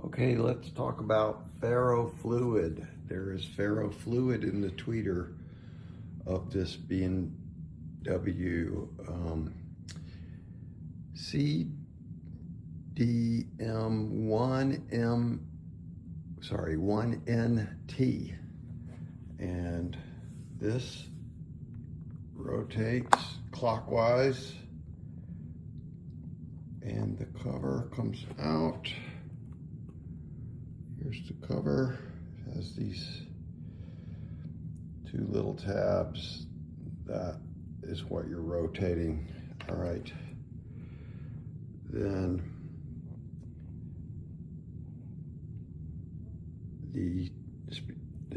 Okay, let's talk about ferrofluid. There is ferrofluid in the tweeter of this B&W CDM-1NT, and this rotates clockwise, and the cover comes out. Here's the cover. It has these two little tabs. That is what you're rotating. All right. Then the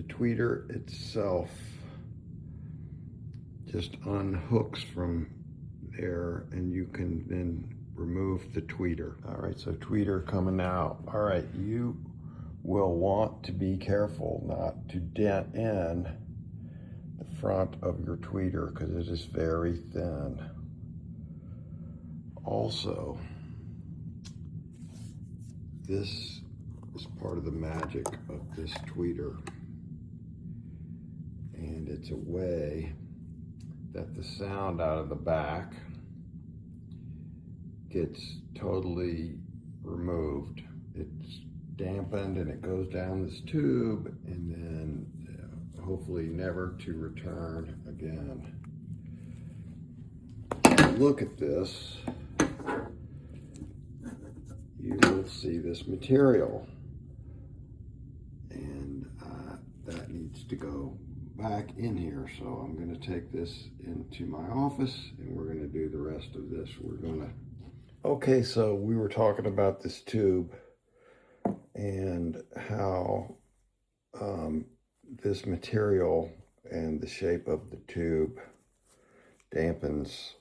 tweeter itself just unhooks from there, and you can then remove the tweeter. All right, so tweeter coming out. All right, you will want to be careful not to dent in the front of your tweeter because it is very thin. Also, this is part of the magic of this tweeter, and it's a way that the sound out of the back gets totally removed. It's dampened and it goes down this tube, and then hopefully never to return again. Look at this. You will see this material, and that needs to go back in here. So I'm going to take this into my office and we're going to do the rest of this. Okay, so we were talking about this tube and how this material and the shape of the tube dampens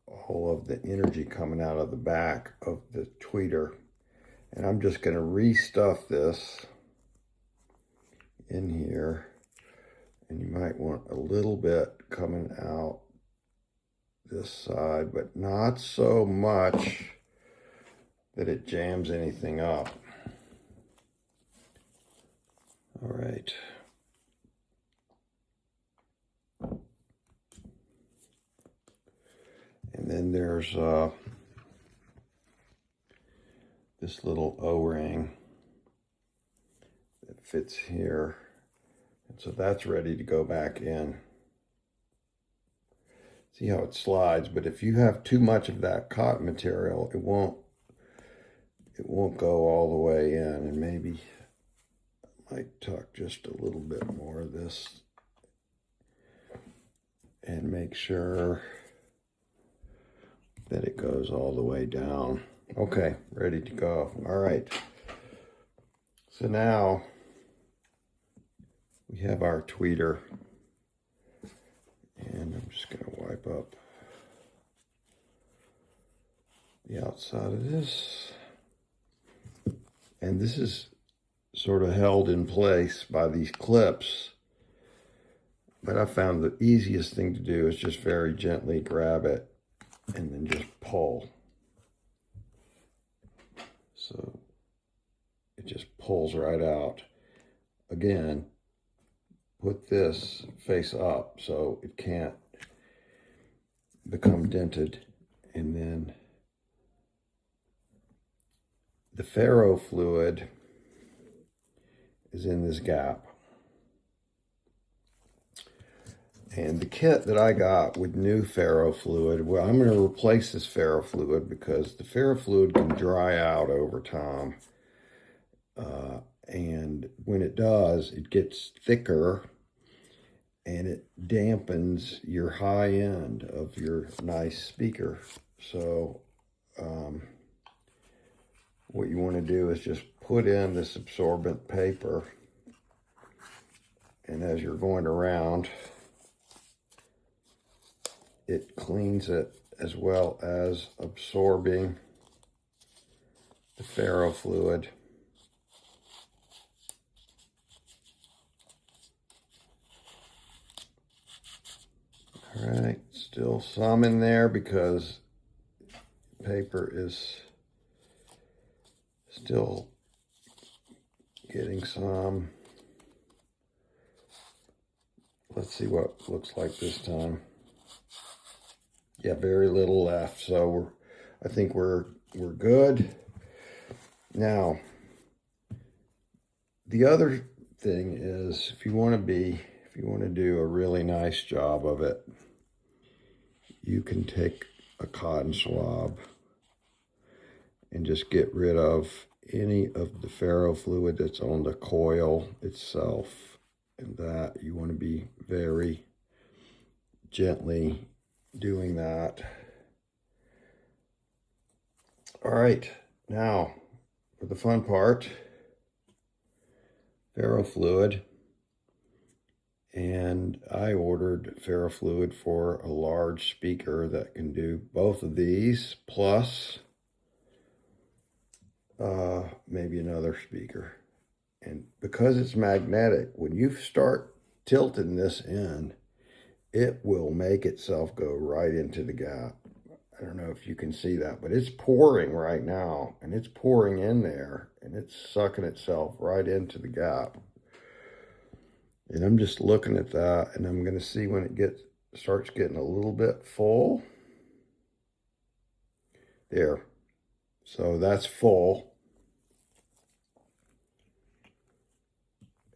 all of the energy coming out of the back of the tweeter. And I'm just going to restuff this in here, and you might want a little bit coming out this side, but not so much that it jams anything up. All right. And then there's this little O-ring that fits here. And so that's ready to go back in. See how it slides, but if you have too much of that cotton material, it won't go all the way in, and maybe I might tuck just a little bit more of this and make sure that it goes all the way down. Okay, ready to go. All right. So now we have our tweeter, and I'm just going to wipe up the outside of this. And this is sort of held in place by these clips, but I found the easiest thing to do is just very gently grab it and then just pull. So it just pulls right out. Again, put this face up so it can't become dented, and then the ferrofluid is in this gap. And the kit that I got with new ferrofluid, well, I'm going to replace this ferrofluid because the ferrofluid can dry out over time. And when it does, it gets thicker and it dampens your high end of your nice speaker. So what you want to do is just put in this absorbent paper, and as you're going around, it cleans it as well as absorbing the ferrofluid. All right, still some in there because paper is still getting some. Let's see what it looks like this time. Yeah, very little left, so I think we're good. Now, the other thing is, if you want to do a really nice job of it, you can take a cotton swab and just get rid of any of the ferrofluid that's on the coil itself. And that you want to be very gently doing that. All right, now for the fun part, ferrofluid. And I ordered ferrofluid for a large speaker that can do both of these, plus maybe another speaker. And because it's magnetic, when you start tilting this in, it will make itself go right into the gap. I don't know if you can see that, but it's pouring right now, and it's pouring in there, and it's sucking itself right into the gap. And I'm just looking at that, and I'm going to see when it starts getting a little bit full. There. So that's full.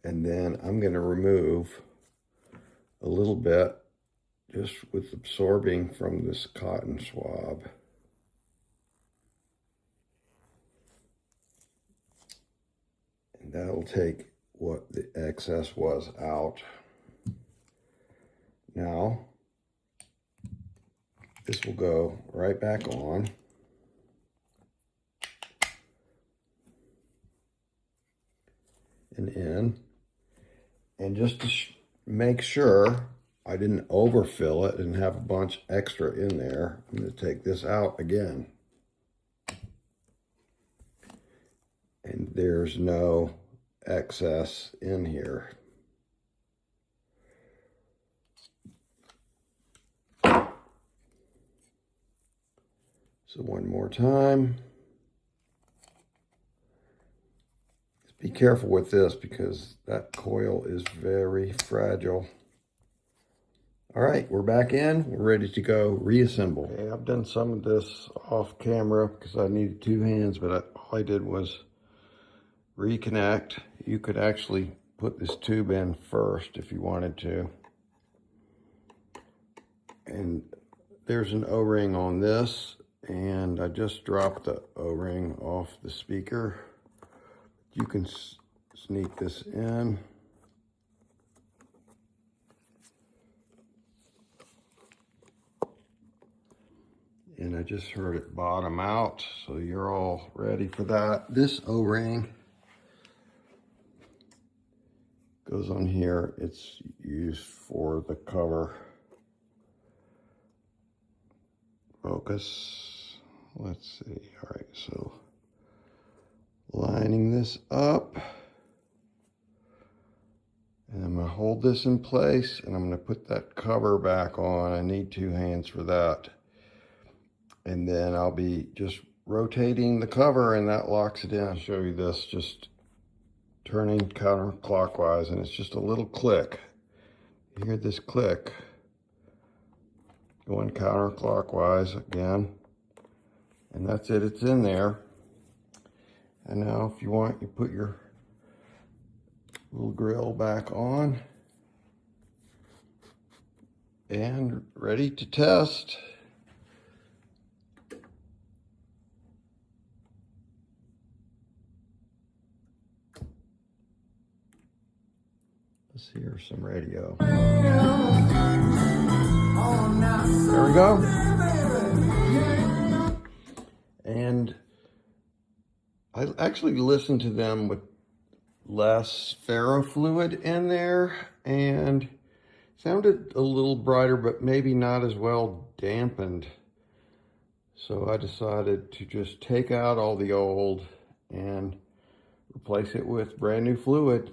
And then I'm going to remove a little bit just with absorbing from this cotton swab. And that'll take what the excess was out. Now, this will go right back on. And in. And just to make sure I didn't overfill it and have a bunch extra in there, I'm going to take this out again. And there's no excess in here. So one more time. Be careful with this because that coil is very fragile. All right, we're back in. We're ready to go reassemble. Okay, I've done some of this off camera because I needed two hands, but all I did was reconnect. You could actually put this tube in first if you wanted to. And there's an O-ring on this, and I just dropped the O-ring off the speaker. You can sneak this in. And I just heard it bottom out, so you're all ready for that. This O-ring goes on here. It's used for the cover. Focus. Let's see. All right, so lining this up, and I'm going to hold this in place, and I'm going to put that cover back on. I need two hands for that. And then I'll be just rotating the cover, and that locks it in. I'll show you this, just turning counterclockwise, and it's just a little click. You hear this click going counterclockwise again, and that's it. It's in there. And now if you want, you put your little grill back on and ready to test. Let's hear some radio. There we go. And I actually listened to them with less ferrofluid in there, and sounded a little brighter, but maybe not as well dampened. So I decided to just take out all the old and replace it with brand new fluid.